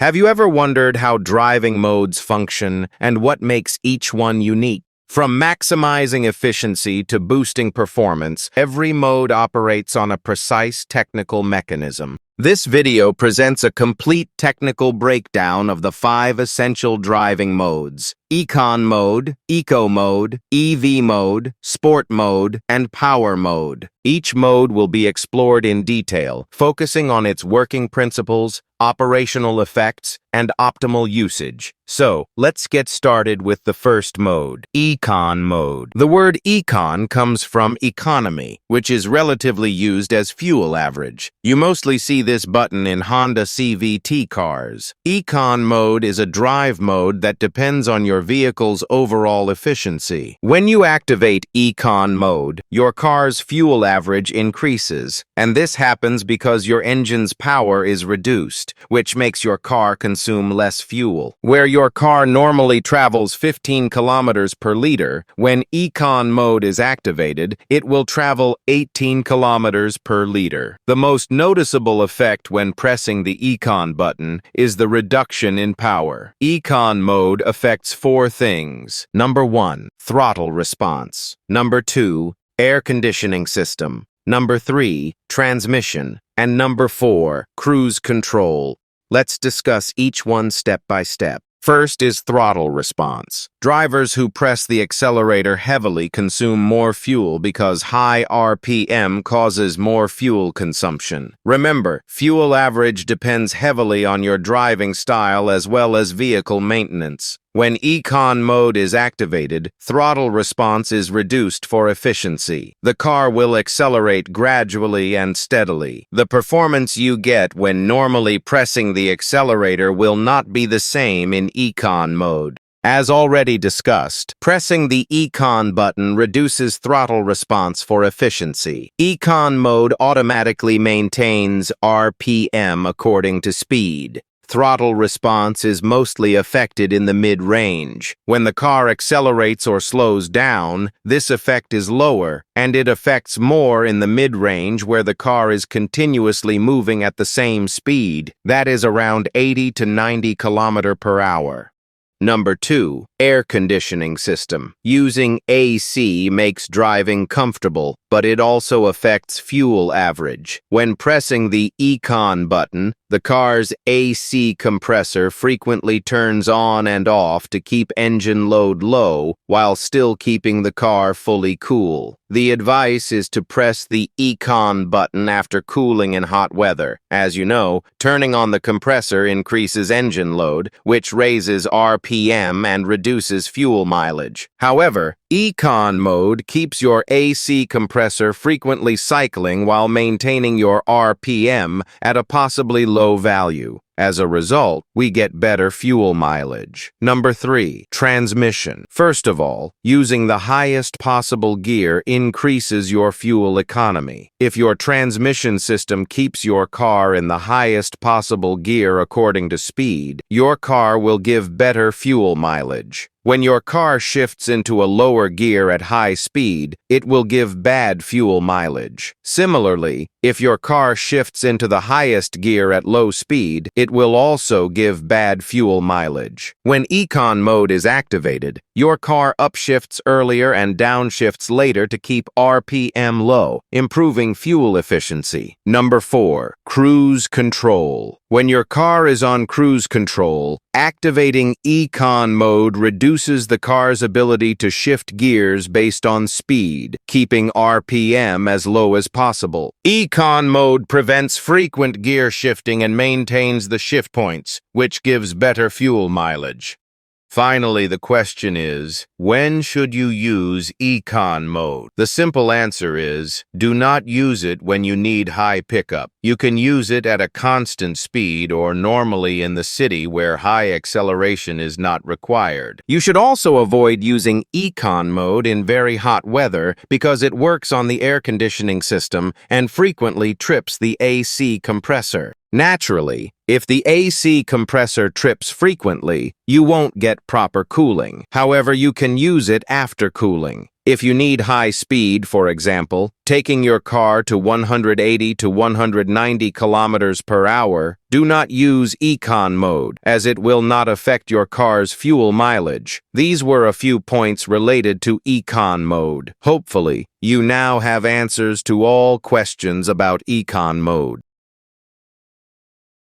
Have you ever wondered how driving modes function and what makes each one unique? From maximizing efficiency to boosting performance, every mode operates on a precise technical mechanism. This video presents a complete technical breakdown of the 5 essential driving modes: ECON Mode, Eco Mode, EV Mode, Sport Mode, and Power Mode. Each mode will be explored in detail, focusing on its working principles, operational effects, and optimal usage. So, let's get started with the first mode, ECON Mode. The word econ comes from economy, which is relatively used as fuel average. You mostly see this button in Honda CVT cars. ECON Mode is a drive mode that depends on your vehicle's overall efficiency. When you activate ECON Mode, your car's fuel average increases, and this happens because your engine's power is reduced, which makes your car consume less fuel. Where your car normally travels 15 kilometers per liter, when ECON Mode is activated, it will travel 18 kilometers per liter. The most noticeable effect when pressing the ECON button is the reduction in power. ECON Mode affects 4 things. Number 1, throttle response. Number 2, air conditioning system. Number 3, transmission. And number 4, cruise control. Let's discuss each one step by step. First is throttle response. Drivers who press the accelerator heavily consume more fuel because high RPM causes more fuel consumption. Remember, fuel average depends heavily on your driving style as well as vehicle maintenance. When ECON Mode is activated, throttle response is reduced for efficiency. The car will accelerate gradually and steadily. The performance you get when normally pressing the accelerator will not be the same in ECON Mode. As already discussed, pressing the ECON button reduces throttle response for efficiency. ECON Mode automatically maintains RPM according to speed. Throttle response is mostly affected in the mid-range. When the car accelerates or slows down, this effect is lower, and it affects more in the mid-range where the car is continuously moving at the same speed, that is around 80 to 90 km per hour. Number 2, air conditioning system. Using AC makes driving comfortable, but it also affects fuel average. When pressing the ECON button, the car's AC compressor frequently turns on and off to keep engine load low while still keeping the car fully cool. The advice is to press the ECON button after cooling in hot weather. As you know, turning on the compressor increases engine load, which raises RPM and reduces fuel mileage. However, ECON Mode keeps your AC compressor frequently cycling while maintaining your RPM at a possibly low value. As a result, we get better fuel mileage. Number 3, transmission. First of all, using the highest possible gear increases your fuel economy. If your transmission system keeps your car in the highest possible gear according to speed, your car will give better fuel mileage. When your car shifts into a lower gear at high speed, it will give bad fuel mileage. Similarly, if your car shifts into the highest gear at low speed, it will also give bad fuel mileage. When ECON Mode is activated, your car upshifts earlier and downshifts later to keep RPM low, improving fuel efficiency. Number 4, cruise control. When your car is on cruise control, activating ECON Mode reduces the car's ability to shift gears based on speed, keeping RPM as low as possible. ECON Mode prevents frequent gear shifting and maintains the shift points, which gives better fuel mileage. Finally, the question is, when should you use ECON Mode? The simple answer is, do not use it when you need high pickup. You can use it at a constant speed or normally in the city where high acceleration is not required. You should also avoid using ECON Mode in very hot weather because it works on the air conditioning system and frequently trips the AC compressor. Naturally, if the AC compressor trips frequently, you won't get proper cooling. However, you can use it after cooling. If you need high speed, for example, taking your car to 180 to 190 kilometers per hour, do not use ECON mode, as it will not affect your car's fuel mileage. These were a few points related to ECON mode. Hopefully, you now have answers to all questions about ECON mode.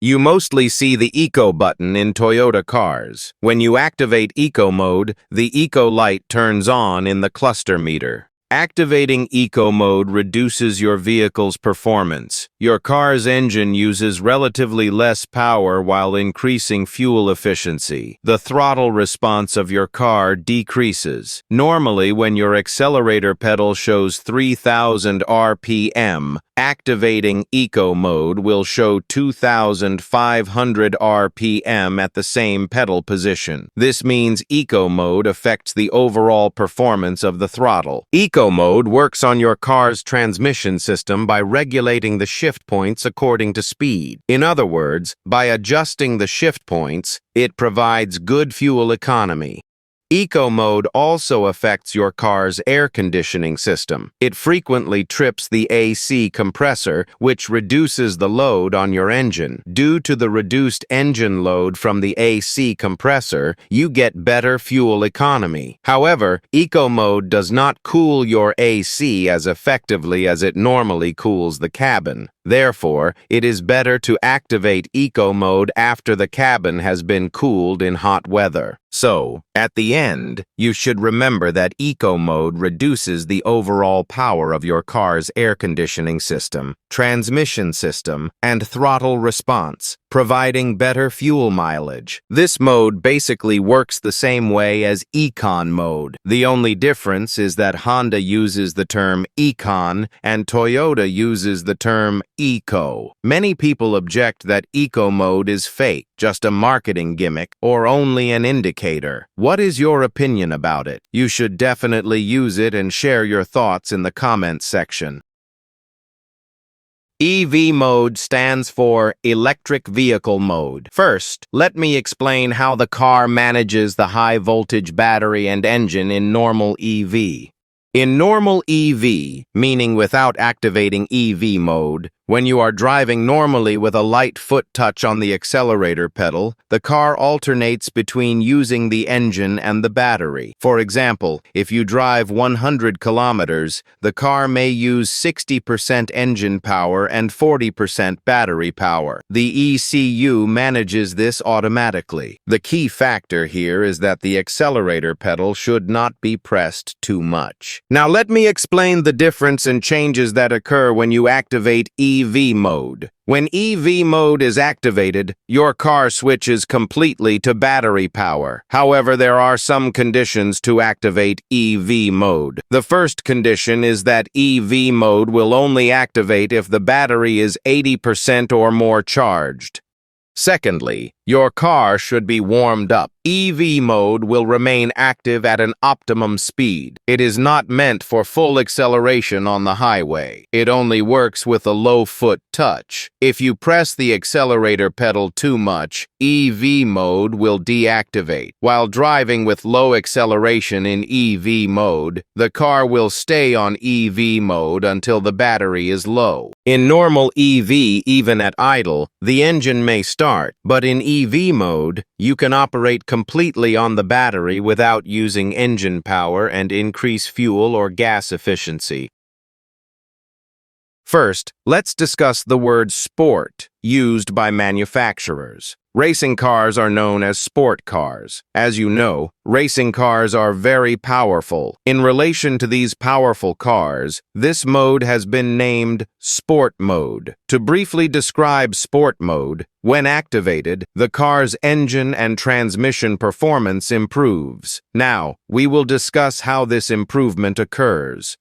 You mostly see the Eco button in Toyota cars. When you activate Eco mode, the Eco light turns on in the cluster meter. Activating Eco mode reduces your vehicle's performance. Your car's engine uses relatively less power while increasing fuel efficiency. The throttle response of your car decreases. Normally, when your accelerator pedal shows 3,000 RPM, activating Eco mode will show 2,500 RPM at the same pedal position. This means Eco mode affects the overall performance of the throttle. Eco mode works on your car's transmission system by regulating the shift points according to speed. In other words, by adjusting the shift points, it provides good fuel economy. Eco mode also affects your car's air conditioning system. It frequently trips the AC compressor, which reduces the load on your engine. Due to the reduced engine load from the AC compressor, you get better fuel economy. However, Eco mode does not cool your AC as effectively as it normally cools the cabin. Therefore, it is better to activate Eco mode after the cabin has been cooled in hot weather. So, at the end, you should remember that Eco mode reduces the overall power of your car's air conditioning system, transmission system, and throttle response, providing better fuel mileage. This mode basically works the same way as ECON mode. The only difference is that Honda uses the term ECON and Toyota uses the term Eco. Many people object that Eco mode is fake, just a marketing gimmick, or only an indicator. What is your opinion about it? You should definitely use it and share your thoughts in the comments section. EV mode stands for Electric Vehicle Mode. First, let me explain how the car manages the high-voltage battery and engine in normal EV. In normal EV, meaning without activating EV mode, when you are driving normally with a light foot touch on the accelerator pedal, the car alternates between using the engine and the battery. For example, if you drive 100 kilometers, the car may use 60% engine power and 40% battery power. The ECU manages this automatically. The key factor here is that the accelerator pedal should not be pressed too much. Now let me explain the difference and changes that occur when you activate EV mode. When EV mode is activated, your car switches completely to battery power. However, there are some conditions to activate EV mode. The first condition is that EV mode will only activate if the battery is 80% or more charged. Secondly, your car should be warmed up. EV mode will remain active at an optimum speed. It is not meant for full acceleration on the highway. It only works with a low foot touch. If you press the accelerator pedal too much, EV mode will deactivate. While driving with low acceleration in EV mode, the car will stay on EV mode until the battery is low. In normal EV, even at idle, the engine may start, but in EV mode, you can operate completely on the battery without using engine power and increase fuel or gas efficiency. First, let's discuss the word sport used by manufacturers. Racing cars are known as sport cars. As you know, racing cars are very powerful. In relation to these powerful cars, this mode has been named Sport Mode. To briefly describe Sport Mode, when activated, the car's engine and transmission performance improves. Now, we will discuss how this improvement occurs.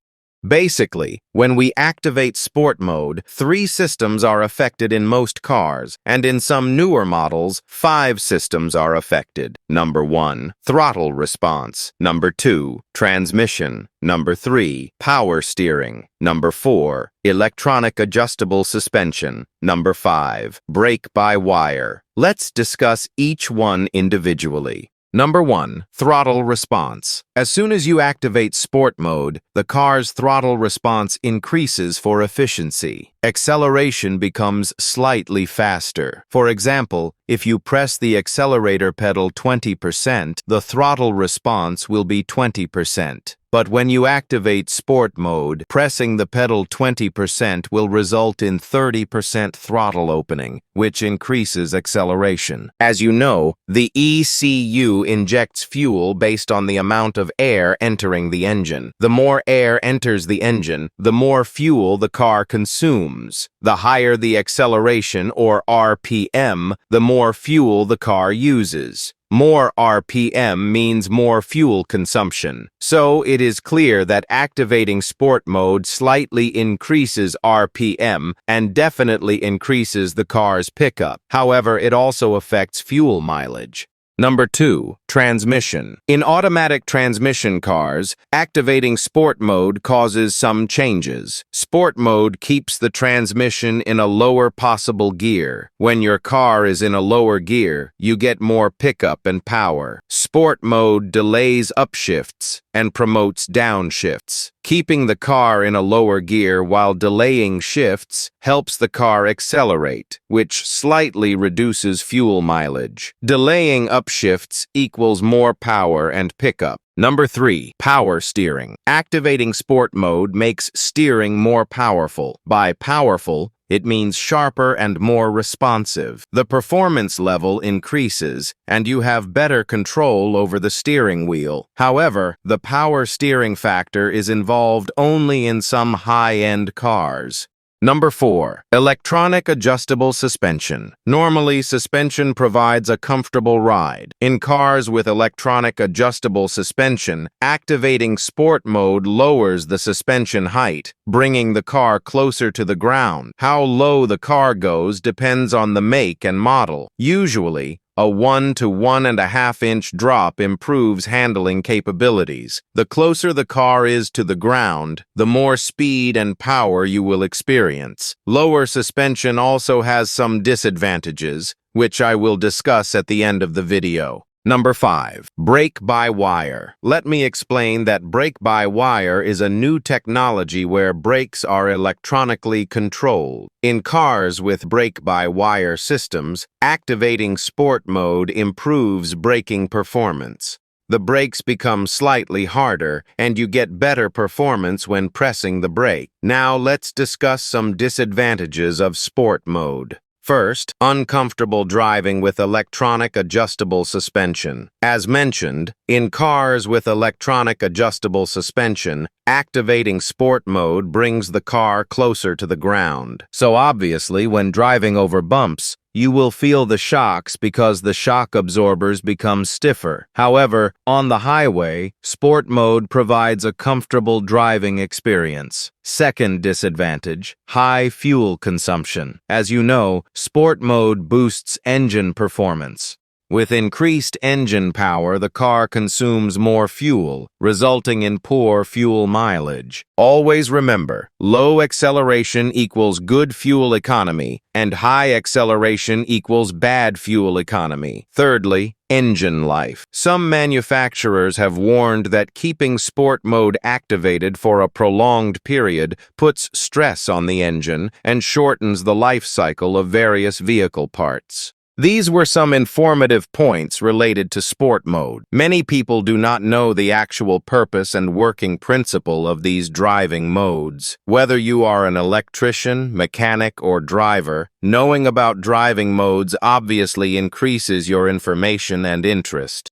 Basically, when we activate Sport Mode, 3 systems are affected in most cars, and in some newer models, 5 systems are affected. Number 1, throttle response. Number 2, transmission. Number 3, power steering. Number 4, electronic adjustable suspension. Number 5, brake-by-wire. Let's discuss each one individually. Number 1. Throttle response. As soon as you activate Sport Mode, the car's throttle response increases for efficiency. Acceleration becomes slightly faster. For example, if you press the accelerator pedal 20%, the throttle response will be 20%. But when you activate Sport Mode, pressing the pedal 20% will result in 30% throttle opening, which increases acceleration. As you know, the ECU injects fuel based on the amount of air entering the engine. The more air enters the engine, the more fuel the car consumes. The higher the acceleration, or RPM, the more fuel the car uses. More RPM means more fuel consumption. So it is clear that activating Sport Mode slightly increases RPM and definitely increases the car's pickup. However, it also affects fuel mileage. Number 2. Transmission. In automatic transmission cars, activating Sport Mode causes some changes. Sport Mode keeps the transmission in a lower possible gear. When your car is in a lower gear, you get more pickup and power. Sport Mode delays upshifts and promotes downshifts. Keeping the car in a lower gear while delaying shifts helps the car accelerate, which slightly reduces fuel mileage. Delaying upshifts equals more power and pickup. Number 3. Power steering. Activating Sport Mode makes steering more powerful. By powerful, it means sharper and more responsive. The performance level increases, and you have better control over the steering wheel. However, the power steering factor is involved only in some high-end cars. Number 4. Electronic adjustable suspension. Normally, suspension provides a comfortable ride. In cars with electronic adjustable suspension, activating Sport Mode lowers the suspension height, bringing the car closer to the ground. How low the car goes depends on the make and model. Usually, a 1 to 1.5 inch drop improves handling capabilities. The closer the car is to the ground, the more speed and power you will experience. Lower suspension also has some disadvantages, which I will discuss at the end of the video. Number 5. Brake-by-wire. Let me explain that brake-by-wire is a new technology where brakes are electronically controlled. In cars with brake-by-wire systems, activating Sport Mode improves braking performance. The brakes become slightly harder, and you get better performance when pressing the brake. Now let's discuss some disadvantages of Sport Mode. First, uncomfortable driving with electronic adjustable suspension. As mentioned, in cars with electronic adjustable suspension, activating Sport Mode brings the car closer to the ground. So obviously, when driving over bumps, you will feel the shocks because the shock absorbers become stiffer. However, on the highway, Sport Mode provides a comfortable driving experience. Second disadvantage, high fuel consumption. As you know, Sport Mode boosts engine performance. With increased engine power, the car consumes more fuel, resulting in poor fuel mileage. Always remember, low acceleration equals good fuel economy, and high acceleration equals bad fuel economy. Thirdly, engine life. Some manufacturers have warned that keeping Sport Mode activated for a prolonged period puts stress on the engine and shortens the life cycle of various vehicle parts. These were some informative points related to Sport Mode. Many people do not know the actual purpose and working principle of these driving modes. Whether you are an electrician, mechanic, or driver, knowing about driving modes obviously increases your information and interest.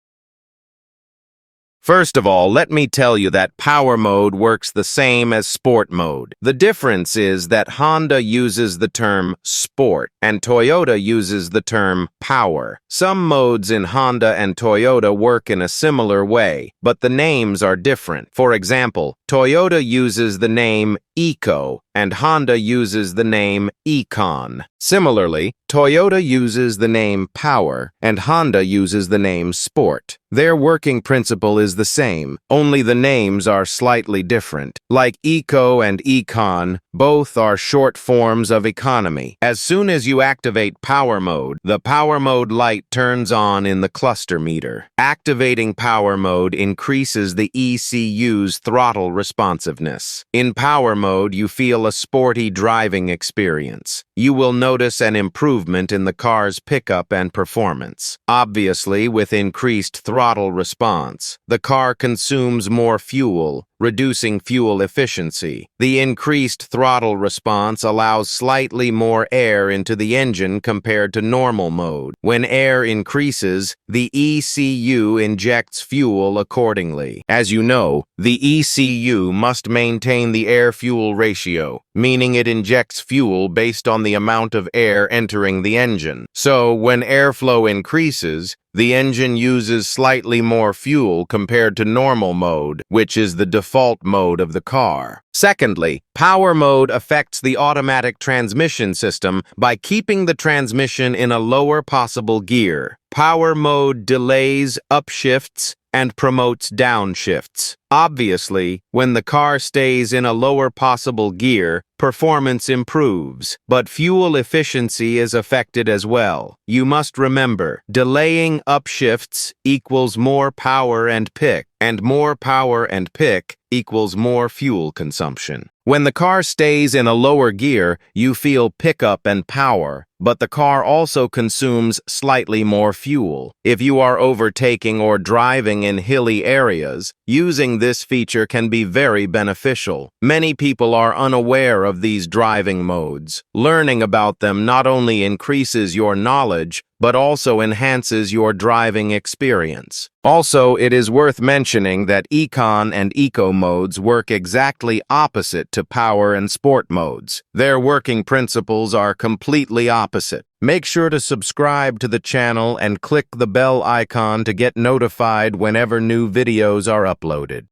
First of all, let me tell you that Power Mode works the same as Sport Mode. The difference is that Honda uses the term Sport and Toyota uses the term Power. Some modes in Honda and Toyota work in a similar way, but the names are different. For example, Toyota uses the name Eco, and Honda uses the name ECON. Similarly, Toyota uses the name Power, and Honda uses the name Sport. Their working principle is the same, only the names are slightly different. Like Eco and Econ, both are short forms of economy. As soon as you activate Power Mode, the Power Mode light turns on in the cluster meter. Activating Power Mode increases the ECU's throttle responsiveness. In Power Mode, you feel a sporty driving experience. You will notice an improvement in the car's pickup and performance. Obviously, with increased throttle response, the car consumes more fuel, reducing fuel efficiency. The increased throttle response allows slightly more air into the engine compared to normal mode. When air increases, the ECU injects fuel accordingly. As you know, the ECU must maintain the air-fuel ratio, meaning it injects fuel based on the amount of air entering the engine. So, when airflow increases, the engine uses slightly more fuel compared to normal mode, which is the default mode of the car. Secondly, Power Mode affects the automatic transmission system by keeping the transmission in a lower possible gear. Power Mode delays upshifts and promotes downshifts. Obviously, when the car stays in a lower possible gear, performance improves, but fuel efficiency is affected as well. You must remember, delaying upshifts equals more power and pick, and more power and pick equals more fuel consumption. When the car stays in a lower gear, you feel pickup and power, but the car also consumes slightly more fuel. If you are overtaking or driving in hilly areas, using this feature can be very beneficial. Many people are unaware of these driving modes. Learning about them not only increases your knowledge, but also enhances your driving experience. Also, it is worth mentioning that Econ and Eco modes work exactly opposite to Power and Sport modes. Their working principles are completely opposite. Make sure to subscribe to the channel and click the bell icon to get notified whenever new videos are uploaded.